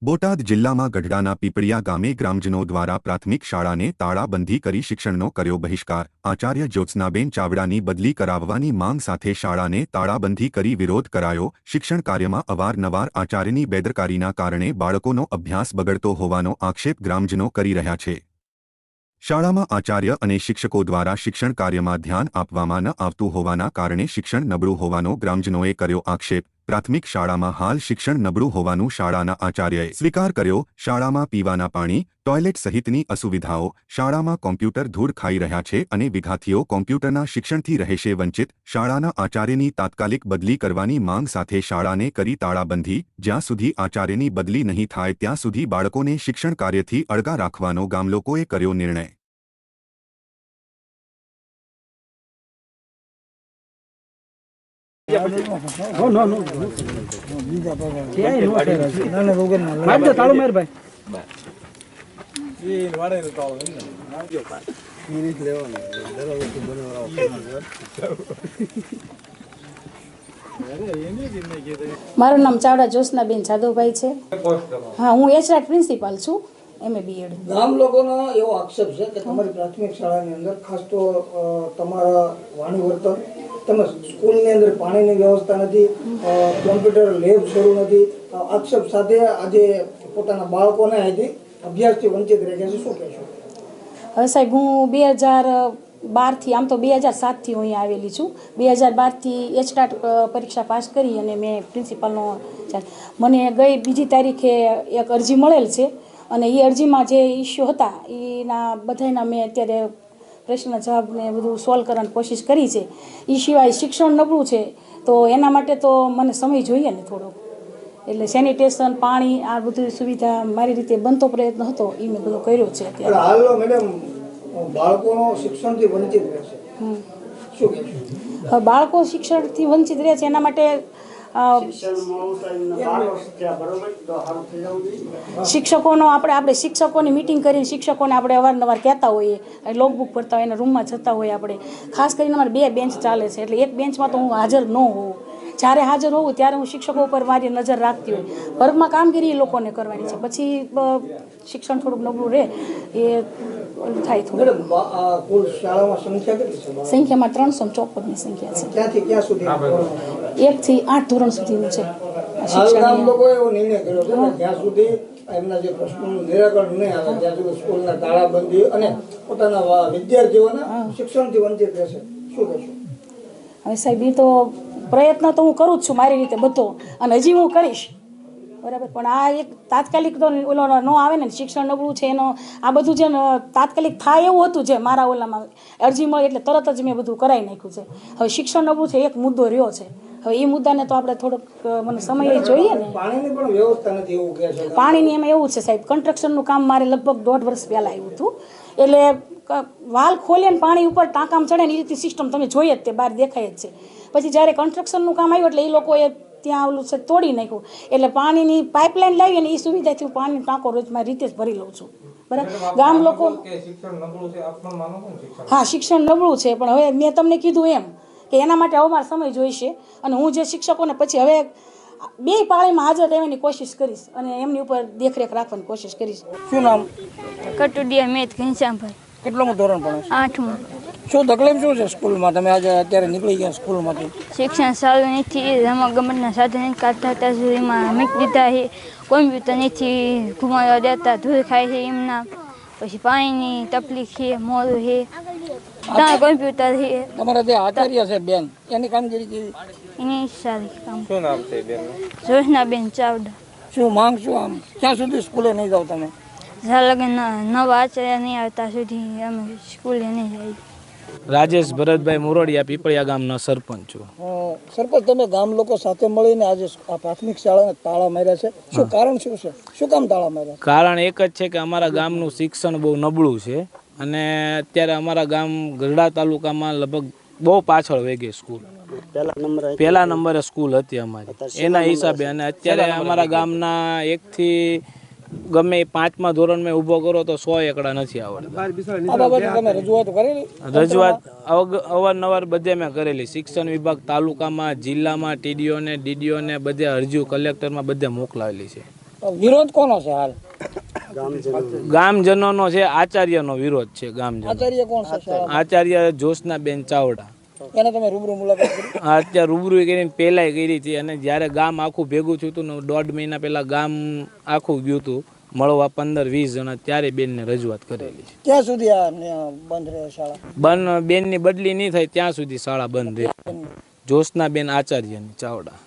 બોટાદ જિલ્લામાં ગઢડાના પીપળિયા ગામે ગ્રામજનો દ્વારા પ્રાથમિક શાળાને તાળાબંધી કરી શિક્ષણનો કર્યો બહિષ્કાર। આચાર્ય જ્યોત્સનાબેન ચાવડાની બદલી કરાવવાની માંગ સાથે શાળાને તાળાબંધી કરી વિરોધ કરાયો। શિક્ષણ કાર્યમાં અવારનવાર આચાર્યની બેદરકારીના કારણે બાળકોનો અભ્યાસ બગડતો હોવાનો આક્ષેપ ગ્રામજનો કરી રહ્યા છે। શાળામાં આચાર્ય અને શિક્ષકો દ્વારા શિક્ષણ કાર્યમાં ધ્યાન આપવામાં ન આવતું હોવાના કારણે શિક્ષણ નબળું હોવાનો ગ્રામજનોએ કર્યો આક્ષેપ। પ્રાથમિક શાળામાં હાલ શિક્ષણ નબળું હોવાનું શાળાના આચાર્યએ સ્વીકાર કર્યો। શાળામાં પીવાના પાણી, ટોયલેટ સહિતની અસુવિધાઓ, શાળામાં કોમ્પ્યુટર ધૂળ ખાઈ રહ્યા છે અને વિદ્યાર્થીઓ કોમ્પ્યુટરના શિક્ષણથી રહેશે વંચિત। શાળાના આચાર્યની તાત્કાલિક બદલી કરવાની માંગ સાથે શાળાને કરી તાળાબંધી। જ્યાં સુધી આચાર્યની બદલી નહીં થાય ત્યાં સુધી બાળકોને શિક્ષણ કાર્યથી અળગા રાખવાનો ગામલોકોએ કર્યો નિર્ણય। મારું નામ ચાવડા જ્યોત્સનાબેન જાદવભાઈ છે। હા, હું એચઆર પ્રિન્સિપાલ છું, MA BEd। ગામ લોકોનો એવો આક્ષેપ છે કે તમારી પ્રાથમિક શાળાની અંદર ખાસ તો તમારા વાણી વર્તન તેમજ સ્કૂલની અંદર પાણીની વ્યવસ્થા નથી, કોમ્પ્યુટર લેબ શરૂ નથી। આક્ષેપ સાથે આજે પોતાના બાળકોને અહીંથી અભ્યાસથી વંચિત રહે છે, શું કહેશો? હવે સાહેબ, હું 2012થી, આમ તો 2007થી હું અહીંયા આવેલી છું। 2012થી એચટાટ પરીક્ષા પાસ કરી અને મેં પ્રિન્સિપાલનો મને ગઈ 2 તારીખે એક અરજી મળેલ છે અને એ અરજીમાં જે ઇસ્યુ હતા એના બધાના મેં અત્યારે પ્રશ્નના જવાબને બધું સોલ્વ કરવાની કોશિશ કરી છે। એ સિવાય શિક્ષણ નબળું છે તો એના માટે તો મને સમય જોઈએ ને થોડો, એટલે સેનિટેશન, પાણી, આ બધી સુવિધા મારી રીતે બનતો પ્રયત્ન હતો એ મેં બધો કર્યો છે। અત્યારે હાલ મેડમ બાળકોનો શિક્ષણથી વંચિત રહેશે, શું કહેશો? બાળકો શિક્ષણથી વંચિત રહે છે એના માટે શિક્ષકોનો આપણે શિક્ષકોની મિટિંગ કરીને શિક્ષકોને આપણે અવારનવાર કહેતા હોઈએ, લોકબુક ભરતા હોય, એના રૂમમાં જતા હોઈએ આપણે। ખાસ કરીને અમારે 2 બેન્ચ ચાલે છે એટલે એક બેન્ચમાં તો હું હાજર ન હોઉં। જ્યારે હાજર હોઉં ત્યારે હું શિક્ષકો ઉપર મારી નજર રાખતી હોય, વર્ગમાં કામગીરી એ લોકોને કરવાની છે, પછી શિક્ષણ થોડુંક નબળું રહે એ થાય થોડું। કુલ શાળામાં સંખ્યા કેટલી છે? સંખ્યામાં 354ની સંખ્યા છે। ક્યાંથી ક્યાં સુધી? 1 થી 8 ધોરણ સુધીનું છે ગામ લોકોએ એવો નિર્ણય કર્યો છે કે જ્યાં સુધી એમના જે પ્રશ્નોનું નિરાકરણ નહીં આવે ત્યાં સુધી સ્કૂલના તાળાબંધી અને પોતાના વિદ્યાર્થીઓના શિક્ષણથી વંચિત રહેશે, શું કહેશો? હવે સાહેબ, એ તો પ્રયત્ન તો હું કરું જ છું મારી રીતે બધો, અને હજી હું કરીશ, બરાબર। પણ આ એક તાત્કાલિક તો ઓલો ન આવે ને, શિક્ષણ નબળું છે એનો આ બધું જે તાત્કાલિક થાય એવું હતું, જે મારા ઓલામાં અરજી મળી એટલે તરત જ મેં બધું કરાવી નાખ્યું છે। હવે શિક્ષણ નબળું છે એક મુદ્દો રહ્યો છે, હવે એ મુદ્દાને તો આપણે થોડોક મને સમય જોઈએ ને। પાણીની પણ વ્યવસ્થા નથી એવું કહે છે? પાણીની એમાં એવું છે સાહેબ, કન્સ્ટ્રક્શનનું કામ મારે લગભગ 1.5 વર્ષ પહેલાં આવ્યું હતું, એટલે વાલ ખોલે ને પાણી ઉપર ટાંકામાં ચડે ને એ રીતે સિસ્ટમ તમે જોઈએ જ, તે બહાર દેખાય જ છે। પછી જ્યારે કન્સ્ટ્રક્શનનું કામ આવ્યું એટલે એ લોકોએ ત્યાં ઓલું છે તોડી નાખ્યું, એટલે પાણીની પાઇપલાઇન લાવી અને એ સુવિધાથી હું પાણીનો ટાંકો રોજ મારી રીતે જ ભરી લઉં છું, બરાબર। ગામ લોકો હા, શિક્ષણ નબળું છે, પણ હવે મેં તમને કીધું એમ કે એના માટે હવે મારે સમય જોઈશે, અને હું જે શિક્ષકોને પછી હવે 2 પાળીમાં હાજર રહેવાની કોશિશ કરીશ અને એમની ઉપર દેખરેખ રાખવાની કોશિશ કરીશ। શું નામ? કટુડિયા મેત ઘનશ્યામભાઈ। કેટલામું ધોરણ ભણો છો? 8મું। શું તકલીફ શું છે સ્કૂલમાં? તમે આજે અત્યારે નીકળી ગયા સ્કૂલમાંથી? શિક્ષણ સારું નથી, રમતગમતના સાધન કાઢતા હતા સુધીમાં મૂકી દીધા છે, કોમ્પ્યુટર નથી ઘુમાડવા દેતા, ધૂળ ખાય છે એમના, પછી પાણીની તકલીફ છે, મોડું છે, ત્યાં કોમ્પ્યુટર છે। તમારા જે આચાર્ય છે બેન, એની કામગીરી કેવી? એની સારી કામ। શું નામ છે બેન? જ્યોત્સનાબેન ચાવડા। શું માંગ શું? આમ ક્યાં સુધી સ્કૂલે નહીં જાઓ તમે? જ્યાં લગન નવા આચાર્ય નહીં આવતા સુધી અમે સ્કૂલે નહીં જઈએ। રાજેશ ભરતભાઈ મોરડિયા, પીપળિયા ગામનો સરપંચ છું। સરપંચ, તમે ગામ લોકો સાથે મળીને આજે આ પ્રાથમિક શાળાને તાળા માર્યા છે, શું કારણ શું છે? શું કામ તાળા માર્યા? કારણ એક જ છે કે અમારા ગામનું શિક્ષણ બહુ નબળું છે અને અત્યારે અમારા ગામ ગઢડા તાલુકામાં લગભગ બહુ પાછળ વહી ગઈ સ્કૂલ। પહેલા નંબરે સ્કૂલ હતી અમારી, એના હિસાબે, અને અત્યારે અમારા ગામના 1 થી ગમે 5મા ધોરણમાં ઊભો કરો તો 100 એકડા નથી આવડતા। રજૂઆત અવારનવાર બધે મેં કરેલી, શિક્ષણ વિભાગ તાલુકામાં, જિલ્લામાં, TDO ને DDO ને બધે અરજીઓ કલેક્ટરમાં બધે મોકલાવેલી છે। વિરોધ કોનો છે હાલ? ગામજનોનો છે, આચાર્યનો વિરોધ છે ગામજનો. આચાર્ય કોણ છે શાળામાં? આચાર્ય જ્યોત્સનાબેન ચાવડા. એને તમે રૂબરૂ મુલાકાત કરી? અત્યારે રૂબરૂ કરીને પહેલાંય કરી હતી, અને જ્યારે ગામ આખું ભેગું થયું હતું ને 1.5 મહિના પહેલાં ગામ આખું ગયું હતું મળવા 15-20 જણા, ત્યારે બેનને રજૂઆત કરેલી છે. ક્યાં સુધી આ બંધ રહે શાળા? બેનની બદલી નહીં થાય ત્યાં સુધી શાળા બંધ રહે. જ્યોત્સનાબેન આચાર્યની ચાવડા.